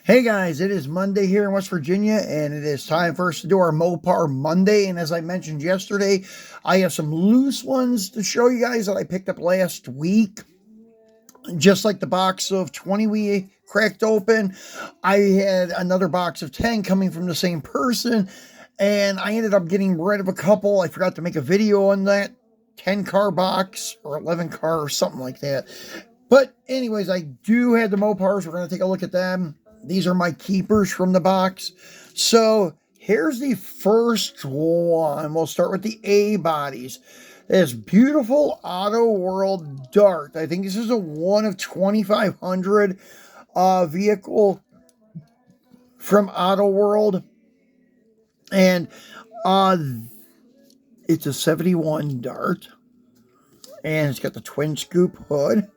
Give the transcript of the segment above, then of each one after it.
Hey guys, it is Monday here in West Virginia, and it is time for us to do our Mopar Monday. And as I mentioned yesterday, I have some loose ones to show you guys that I picked up last week. Just like the box of 20 we cracked open, I had another box of 10 coming from the same person, and I ended up getting rid of a couple. I forgot to make a video on that 10 car box or 11 car or something like that. But anyways, I do have the Mopars. We're going to take a look at them. These are my keepers from the box. So here's the first one. We'll start with the A bodies. This beautiful Autoworld Dart. I think this is a one of 2,500 vehicle from Autoworld. And it's a 71 Dart. And it's got the twin scoop hood.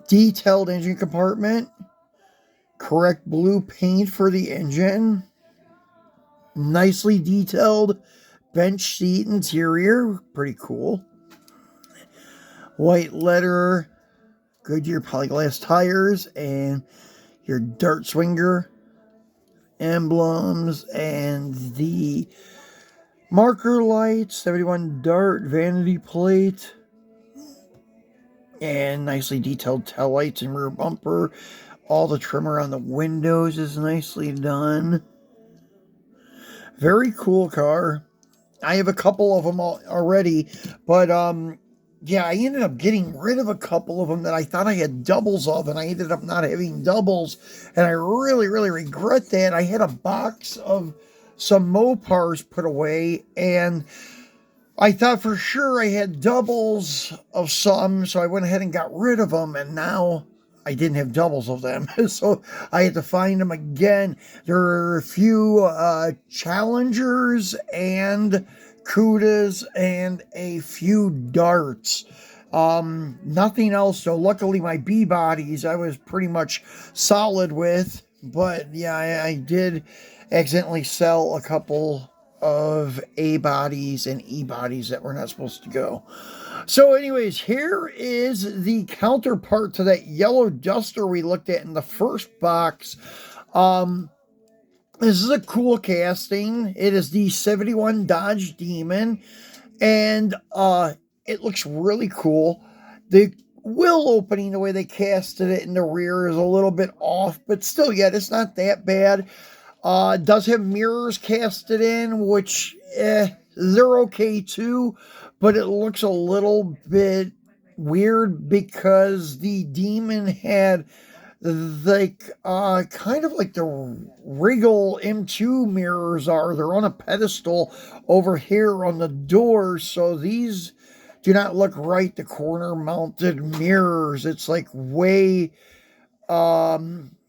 Detailed engine compartment. Correct blue paint for the engine. Nicely detailed bench seat interior. Pretty cool. White letter. Goodyear polyglass tires. And your Dart Swinger emblems. And the marker lights. 71 Dart vanity plate. And nicely detailed taillights and rear bumper. All the trimmer on the windows is nicely done. Very cool car. I have a couple of them already, but yeah, I ended up getting rid of a couple of them that I thought I had doubles of, and I ended up not having doubles, and I really, really regret that. I had a box of some Mopars put away, and I thought for sure I had doubles of some, so I went ahead and got rid of them, and now I didn't have doubles of them, so I had to find them again. There are a few Challengers and Cudas and a few Darts. Nothing else, so luckily my B bodies I was pretty much solid with, but yeah, I did accidentally sell a couple of A bodies and E bodies that were not supposed to go. So anyways, here is the counterpart to that yellow Duster we looked at in the first box. This is a cool casting. It is the 71 Dodge Demon, and it looks really cool. The wheel opening, the way they casted it in the rear, is a little bit off, but still yet it's not that bad. It does have mirrors casted in, which they're okay too, but it looks a little bit weird because the Demon had like kind of like the Regal M2 mirrors are. They're on a pedestal over here on the door, so these do not look right. The corner mounted mirrors, it's like way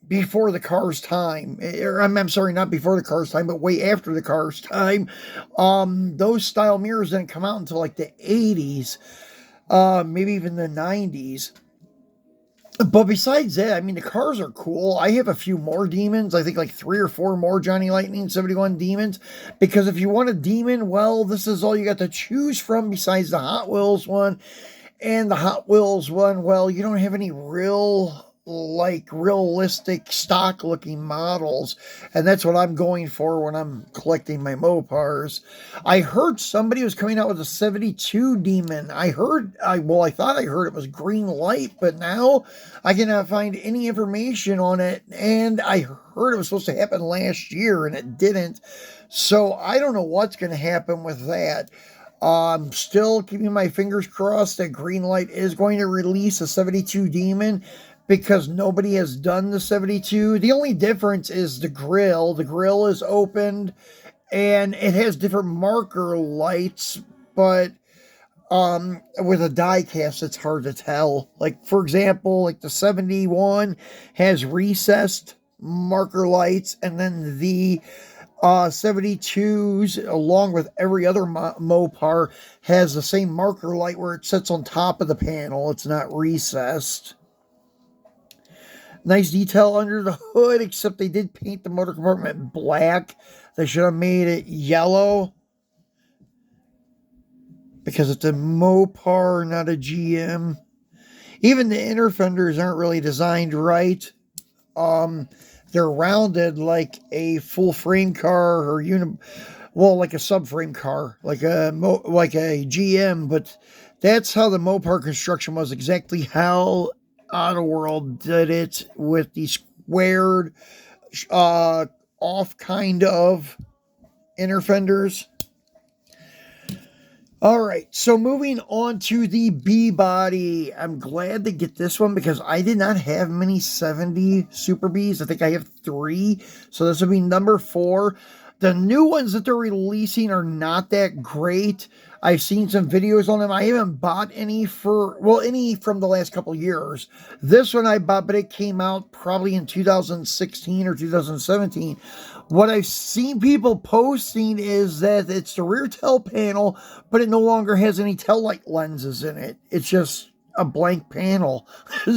before the car's time. I'm sorry, not before the car's time, but way after the car's time. Those style mirrors didn't come out until like the 80s, maybe even the 90s. But besides that, I mean, the cars are cool. I have a few more Demons. I think like 3 or 4 more Johnny Lightning 71 Demons. Because if you want a Demon, well, this is all you got to choose from besides the Hot Wheels one. And the Hot Wheels one, well, you don't have any realistic stock looking models, and that's what I'm going for when I'm collecting my Mopars. I heard somebody was coming out with a 72 Demon. I thought I heard it was green light, but now I cannot find any information on it, and I heard it was supposed to happen last year and it didn't, so I don't know what's going to happen with that. I'm still keeping my fingers crossed that Greenlight is going to release a 72 Demon, because nobody has done the 72. The only difference is the grill. The grill is opened and it has different marker lights, but with a die cast it's hard to tell. Like, for example, like the 71 has recessed marker lights, and then the 72s, along with every other Mopar, has the same marker light where it sits on top of the panel. It's not recessed. Nice detail under the hood, except they did paint the motor compartment black. They should have made it yellow, because it's a Mopar, not a GM. Even the inner fenders aren't really designed right. They're rounded like a full frame car or well, like a subframe car, like a GM, but that's how the Mopar construction was. Exactly how Autoworld did it with the squared, uh, off kind of inner fenders. All right, so moving on to the B body. I'm glad to get this one because I did not have many 70 Super Bs. I think I have 3, so this will be number 4. The new ones that they're releasing are not that great. I've seen some videos on them. I haven't bought any any from the last couple years. This one I bought, but it came out probably in 2016 or 2017. What I've seen people posting is that it's the rear tail panel, but it no longer has any tail light lenses in it. It's just a blank panel.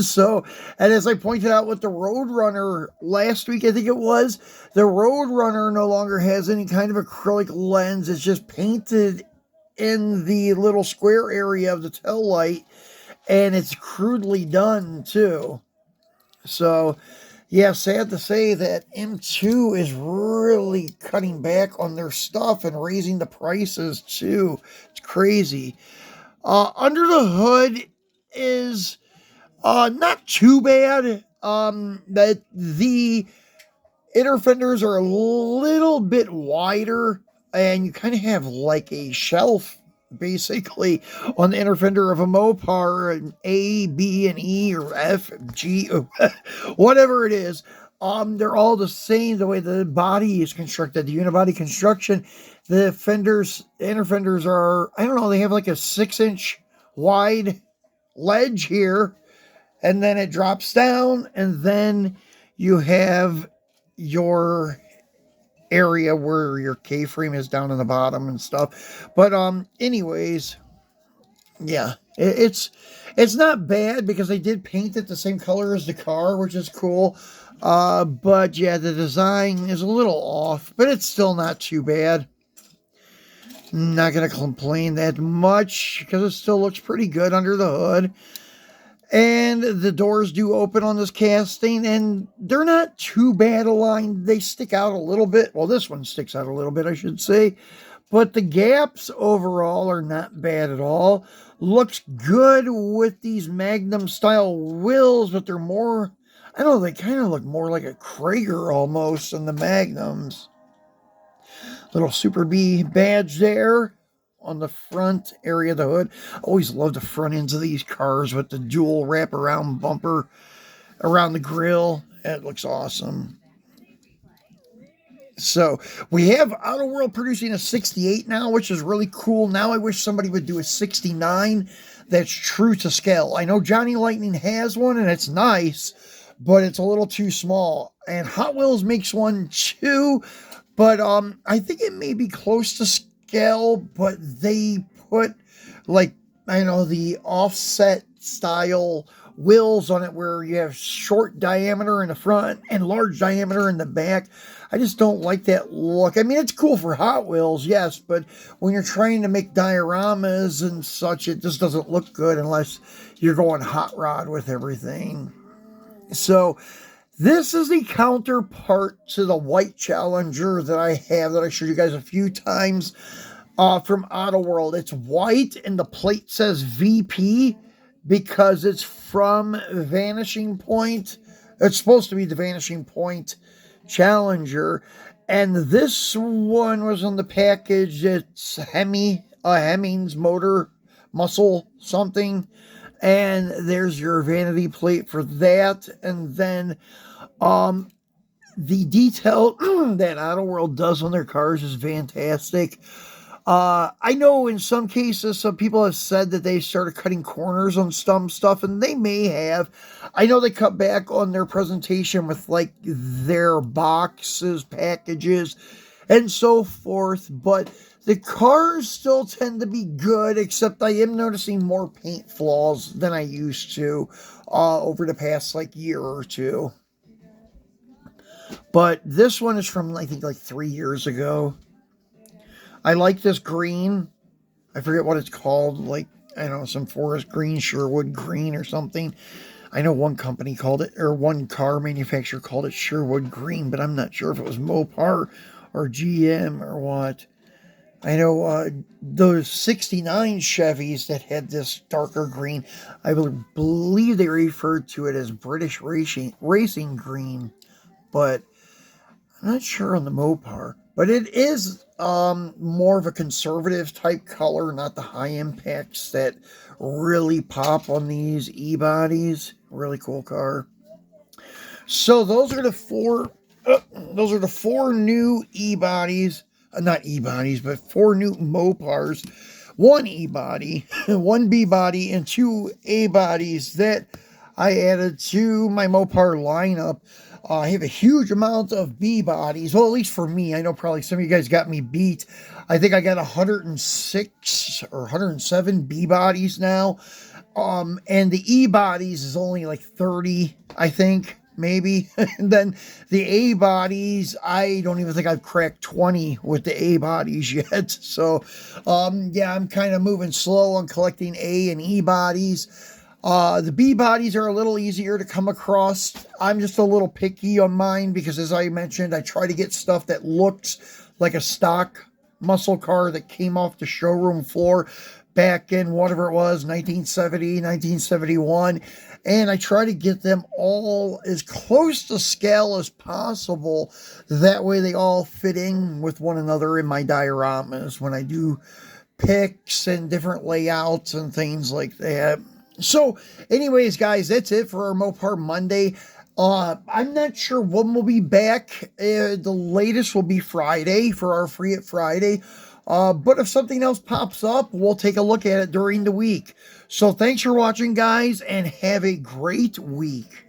So, and as I pointed out with the Roadrunner last week, I think it was, the Roadrunner no longer has any kind of acrylic lens. It's just painted in the little square area of the tail light, and it's crudely done too. So, yeah, sad to say that M2 is really cutting back on their stuff and raising the prices too. It's crazy. Under the hood is not too bad. That the inner fenders are a little bit wider, and you kind of have like a shelf basically on the inner fender of a Mopar, an A, B, and E, or F, G, whatever it is. They're all the same the way the body is constructed, the unibody construction. The fenders, the inner fenders are, I don't know, they have like a 6-inch wide ledge here, and then it drops down, and then you have your area where your K-frame is down in the bottom and stuff. But anyways, yeah, it's not bad because they did paint it the same color as the car, which is cool. But yeah, the design is a little off, but it's still not too bad. Not gonna complain that much because it still looks pretty good under the hood. And the doors do open on this casting, and they're not too bad aligned. They stick out a little bit. Well, this one sticks out a little bit, I should say. But the gaps overall are not bad at all. Looks good with these Magnum style wheels, but they're more, I don't know, they kind of look more like a Krager almost than the Magnums. Little Super B badge there on the front area of the hood. Always love the front ends of these cars with the dual wraparound bumper around the grill. It looks awesome. So we have Autoworld producing a 68 now, which is really cool. Now I wish somebody would do a 69 that's true to scale. I know Johnny Lightning has one and it's nice, but it's a little too small. And Hot Wheels makes one too, but I think it may be close to scale, but they put like, I know, the offset style wheels on it where you have short diameter in the front and large diameter in the back. I just don't like that look. I mean, it's cool for Hot Wheels, yes, but when you're trying to make dioramas and such, it just doesn't look good unless you're going hot rod with everything. So this is the counterpart to the white Challenger that I have that I showed you guys a few times from Autoworld. It's white and the plate says VP because it's from Vanishing Point. It's supposed to be the Vanishing Point Challenger. And this one was on the package. It's Hemmings motor muscle something. And there's your vanity plate for that. And then the detail that Autoworld does on their cars is fantastic. I know in some cases, some people have said that they started cutting corners on some stuff, and they may have. I know they cut back on their presentation with like their boxes, packages, and so forth, but the cars still tend to be good, except I am noticing more paint flaws than I used to over the past like year or two. But this one is from, I think, like 3 years ago. I like this green. I forget what it's called. Like, I don't know, some forest green, Sherwood green or something. I know one company called it, or one car manufacturer called it Sherwood Green, but I'm not sure if it was Mopar or GM or what. I know those 69 Chevys that had this darker green, I believe they referred to it as British racing green, but I'm not sure on the Mopar. But it is more of a conservative type color, not the high impacts that really pop on these e-bodies. Really cool car. So those are the four. Those are the four new e-bodies. Not e-bodies, but four new Mopars. One e-body, one B-body, and two A-bodies that I added to my Mopar lineup. I have a huge amount of B-bodies. Well, at least for me. I know probably some of you guys got me beat. I think I got 106 or 107 B-bodies now. And the E-bodies is only like 30, I think, maybe. And then the A-bodies, I don't even think I've cracked 20 with the A-bodies yet. So, yeah, I'm kind of moving slow on collecting A and E-bodies. The B bodies are a little easier to come across. I'm just a little picky on mine because, as I mentioned, I try to get stuff that looks like a stock muscle car that came off the showroom floor back in whatever it was, 1970, 1971. And I try to get them all as close to scale as possible. That way they all fit in with one another in my dioramas when I do pics and different layouts and things like that. So, anyways, guys, that's it for our Mopar Monday. I'm not sure when we'll be back. The latest will be Friday for our Free It Friday. But if something else pops up, we'll take a look at it during the week. So, thanks for watching, guys, and have a great week.